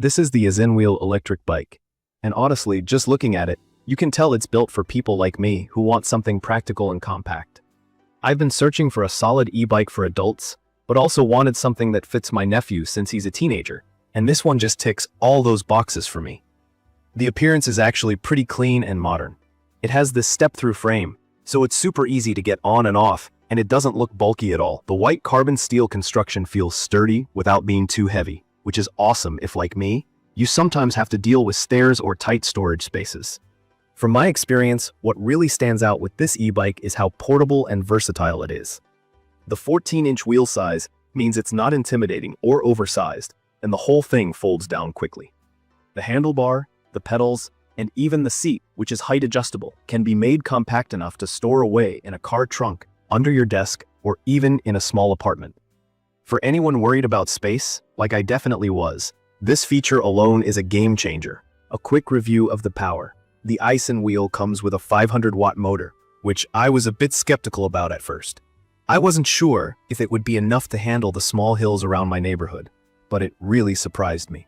This is the Isinwheel electric bike. And honestly, just looking at it, you can tell it's built for people like me who want something practical and compact. I've been searching for a solid e-bike for adults, but also wanted something that fits my nephew since he's a teenager, and this one just ticks all those boxes for me. The appearance is actually pretty clean and modern. It has this step-through frame, so it's super easy to get on and off, and it doesn't look bulky at all. The white carbon steel construction feels sturdy without being too heavy, which is awesome if, like me, you sometimes have to deal with stairs or tight storage spaces. From my experience, what really stands out with this e-bike is how portable and versatile it is. The 14-inch wheel size means it's not intimidating or oversized, and the whole thing folds down quickly. The handlebar, the pedals, and even the seat, which is height adjustable, can be made compact enough to store away in a car trunk, under your desk, or even in a small apartment. For anyone worried about space, like I definitely was, this feature alone is a game changer. A quick review of the power. The Isinwheel comes with a 500-watt motor, which I was a bit skeptical about at first. I wasn't sure if it would be enough to handle the small hills around my neighborhood, but it really surprised me.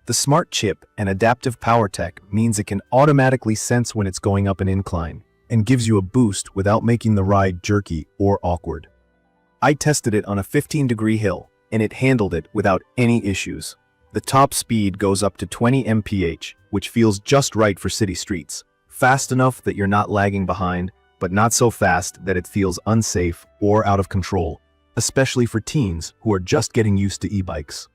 The smart chip and adaptive power tech means it can automatically sense when it's going up an incline and gives you a boost without making the ride jerky or awkward. I tested it on a 15-degree hill, and it handled it without any issues. The top speed goes up to 20 mph, which feels just right for city streets. Fast enough that you're not lagging behind, but not so fast that it feels unsafe or out of control, especially for teens who are just getting used to e-bikes.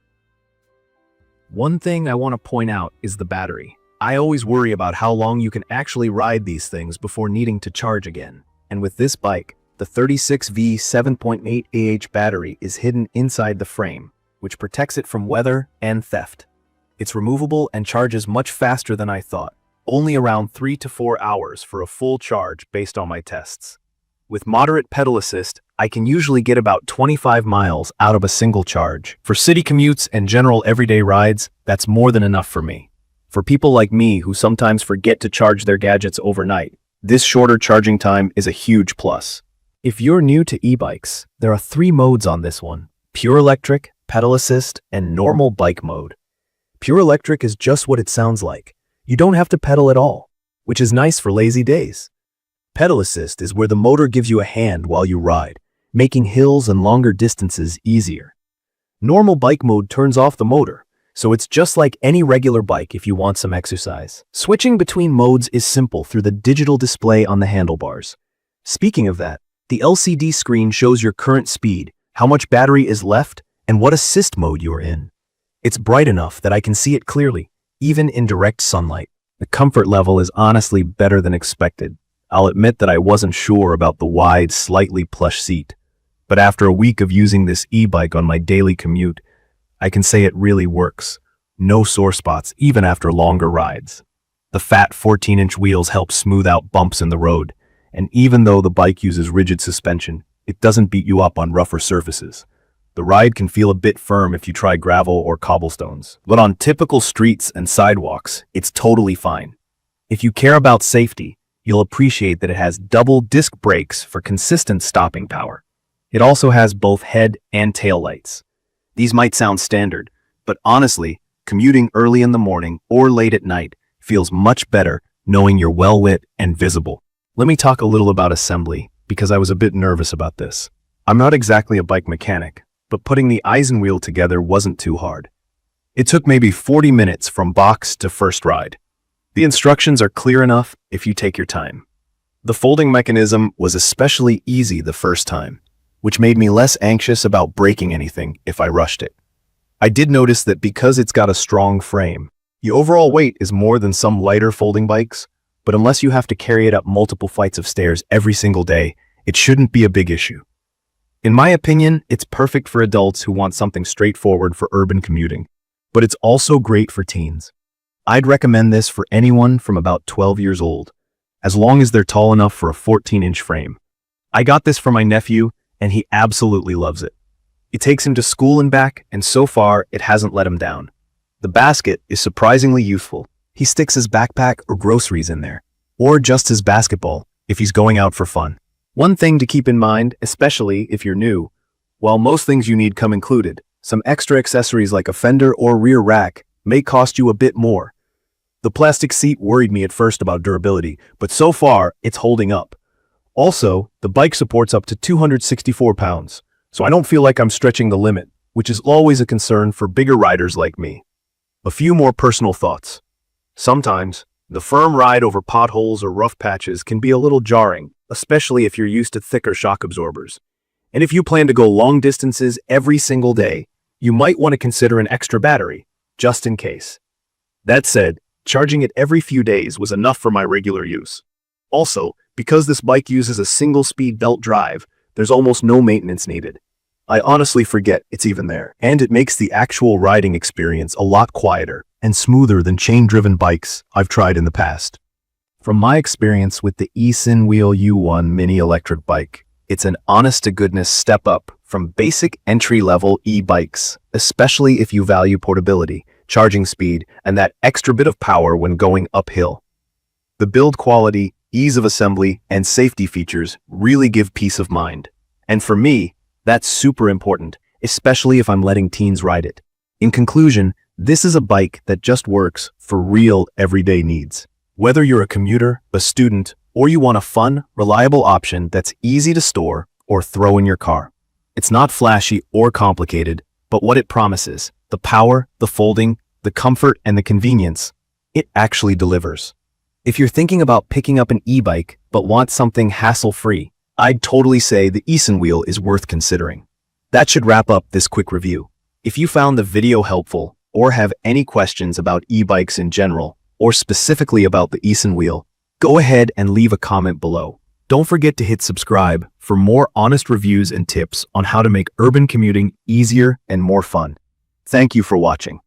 One thing I want to point out is the battery. I always worry about how long you can actually ride these things before needing to charge again. And with this bike, the 36V 7.8 Ah battery is hidden inside the frame, which protects it from weather and theft. It's removable and charges much faster than I thought, only around 3 to 4 hours for a full charge based on my tests. With moderate pedal assist, I can usually get about 25 miles out of a single charge. For city commutes and general everyday rides, that's more than enough for me. For people like me who sometimes forget to charge their gadgets overnight, this shorter charging time is a huge plus. If you're new to e-bikes, there are 3 modes on this one: pure electric, pedal assist, and normal bike mode. Pure electric is just what it sounds like. You don't have to pedal at all, which is nice for lazy days. Pedal assist is where the motor gives you a hand while you ride, making hills and longer distances easier. Normal bike mode turns off the motor, so it's just like any regular bike if you want some exercise. Switching between modes is simple through the digital display on the handlebars. Speaking of that, the LCD screen shows your current speed, how much battery is left, and what assist mode you are in. It's bright enough that I can see it clearly, even in direct sunlight. The comfort level is honestly better than expected. I'll admit that I wasn't sure about the wide, slightly plush seat, but after a week of using this e-bike on my daily commute, I can say it really works. No sore spots, even after longer rides. The fat 14-inch wheels help smooth out bumps in the road, and even though the bike uses rigid suspension, it doesn't beat you up on rougher surfaces. The ride can feel a bit firm if you try gravel or cobblestones, but on typical streets and sidewalks, it's totally fine. If you care about safety, you'll appreciate that it has double disc brakes for consistent stopping power. It also has both head and tail lights. These might sound standard, but honestly, commuting early in the morning or late at night feels much better knowing you're well lit and visible. Let me talk a little about assembly, because I was a bit nervous about this. I'm not exactly a bike mechanic, but putting the Isinwheel together wasn't too hard. It took maybe 40 minutes from box to first ride. The instructions are clear enough if you take your time. The folding mechanism was especially easy the first time, which made me less anxious about breaking anything if I rushed it. I did notice that because it's got a strong frame, the overall weight is more than some lighter folding bikes, but unless you have to carry it up multiple flights of stairs every single day, it shouldn't be a big issue. In my opinion, it's perfect for adults who want something straightforward for urban commuting, but it's also great for teens. I'd recommend this for anyone from about 12 years old, as long as they're tall enough for a 14-inch frame. I got this for my nephew, and he absolutely loves it. It takes him to school and back, and so far, it hasn't let him down. The basket is surprisingly useful. He sticks his backpack or groceries in there, or just his basketball if he's going out for fun. One thing to keep in mind, especially if you're new, while most things you need come included, some extra accessories like a fender or rear rack may cost you a bit more. The plastic seat worried me at first about durability, but so far, it's holding up. Also, the bike supports up to 264 pounds, so I don't feel like I'm stretching the limit, which is always a concern for bigger riders like me. A few more personal thoughts. Sometimes, the firm ride over potholes or rough patches can be a little jarring, especially if you're used to thicker shock absorbers. And if you plan to go long distances every single day, you might want to consider an extra battery, just in case. That said, charging it every few days was enough for my regular use. Also, because this bike uses a single-speed belt drive, there's almost no maintenance needed. I honestly forget it's even there, and it makes the actual riding experience a lot quieter and smoother than chain-driven bikes I've tried in the past. From my experience with the Isinwheel U1 mini electric bike, it's an honest-to-goodness step up from basic entry-level e-bikes, especially if you value portability, charging speed, and that extra bit of power when going uphill. The build quality, ease of assembly, and safety features really give peace of mind. And for me, that's super important, especially if I'm letting teens ride it. In conclusion, this is a bike that just works for real everyday needs. Whether you're a commuter, a student, or you want a fun, reliable option that's easy to store or throw in your car. It's not flashy or complicated, but what it promises, the power, the folding, the comfort, and the convenience, it actually delivers. If you're thinking about picking up an e-bike but want something hassle-free, I'd totally say the Isinwheel is worth considering. That should wrap up this quick review. If you found the video helpful or have any questions about e-bikes in general, or specifically about the Isinwheel, go ahead and leave a comment below. Don't forget to hit subscribe for more honest reviews and tips on how to make urban commuting easier and more fun. Thank you for watching.